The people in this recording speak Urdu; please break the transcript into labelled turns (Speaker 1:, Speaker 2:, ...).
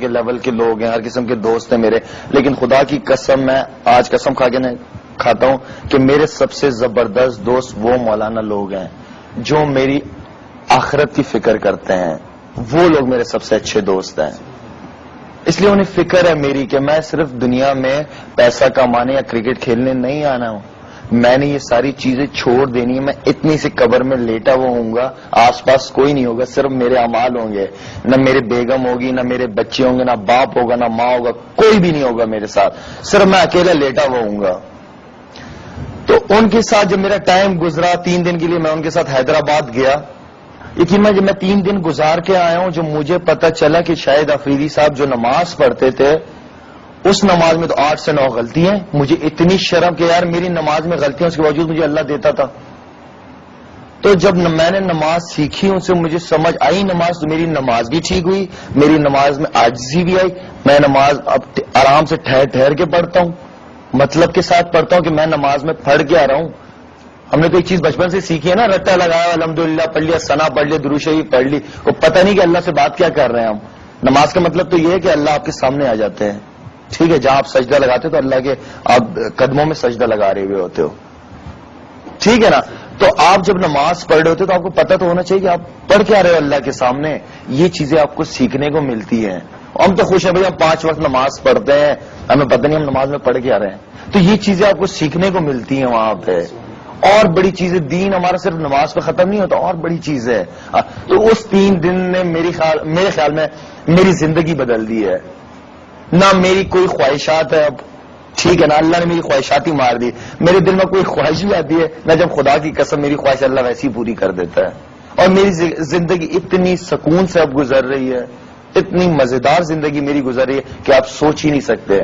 Speaker 1: کے لیول کے لوگ ہیں، ہر قسم کے دوست ہیں میرے، لیکن خدا کی قسم میں آج قسم کھا کے کھاتا ہوں کہ میرے سب سے زبردست دوست وہ مولانا لوگ ہیں جو میری آخرت کی فکر کرتے ہیں. وہ لوگ میرے سب سے اچھے دوست ہیں. اس لیے انہیں فکر ہے میری کہ میں صرف دنیا میں پیسہ کمانے یا کرکٹ کھیلنے نہیں آنا ہوں. میں نے یہ ساری چیزیں چھوڑ دینی ہے. میں اتنی سی قبر میں لیٹا ہوا ہوں گا، آس پاس کوئی نہیں ہوگا، صرف میرے اعمال ہوں گے. نہ میرے بیگم ہوگی، نہ میرے بچے ہوں گے، نہ باپ ہوگا، نہ ماں ہوگا، کوئی بھی نہیں ہوگا میرے ساتھ. صرف میں اکیلا لیٹا ہوا ہوں گا. تو ان کے ساتھ جب میرا ٹائم گزرا 3 دن کے لیے، میں ان کے ساتھ حیدرآباد گیا. یقین میں جب میں 3 دن گزار کے آیا ہوں، جو مجھے پتا چلا کہ شاہد افریدی صاحب جو نماز پڑھتے تھے اس نماز میں تو 8 سے 9 غلطی ہیں. مجھے اتنی شرم کہ یار میری نماز میں غلطیاں، اس کے باوجود مجھے اللہ دیتا تھا. تو جب میں نے نماز سیکھی ان سے، مجھے سمجھ آئی نماز، تو میری نماز بھی ٹھیک ہوئی، میری نماز میں عاجزی بھی آئی. میں نماز اب آرام سے ٹھہر کے پڑھتا ہوں، مطلب کے ساتھ پڑھتا ہوں کہ میں نماز میں پڑھ کے آ رہا ہوں. ہم نے تو ایک چیز بچپن سے سیکھی ہے نا، رٹا لگایا، الحمدللہ پڑھ لیا، ثنا پڑھ لیا، درود شریف پڑھ لی، وہ پتہ نہیں کہ اللہ سے بات کیا کر رہے ہیں ہم. نماز کا مطلب تو یہ ہے کہ اللہ آپ کے سامنے آ جاتے ہیں. ٹھیک ہے، جہاں آپ سجدہ لگاتے تو اللہ کے آپ قدموں میں سجدہ لگا رہے ہوئے ہوتے ہو. ٹھیک ہے نا. تو آپ جب نماز پڑھ رہے ہوتے تو آپ کو پتہ تو ہونا چاہیے کہ آپ پڑھ کے آ رہے ہو اللہ کے سامنے. یہ چیزیں آپ کو سیکھنے کو ملتی ہیں. ہم تو خوش ہیں بھائی، ہم 5 وقت نماز پڑھتے ہیں، ہمیں پتہ نہیں ہم نماز میں پڑھ کے آ رہے ہیں. تو یہ چیزیں آپ کو سیکھنے کو ملتی ہیں وہاں پہ. اور بڑی چیزیں، دین ہمارا صرف نماز پہ ختم نہیں ہوتا، اور بڑی چیز ہے. تو اس 3 دن نے میرے خیال میں میری زندگی بدل دی ہے. نہ میری کوئی خواہشات ہے اب. ٹھیک ہے نا، اللہ نے میری خواہشات ہی مار دی. میرے دل میں کوئی خواہش بھی آتی ہے نہ، جب خدا کی قسم میری خواہش اللہ ویسی پوری کر دیتا ہے. اور میری زندگی اتنی سکون سے اب گزر رہی ہے، اتنی مزیدار زندگی میری گزر رہی ہے کہ آپ سوچ ہی نہیں سکتے.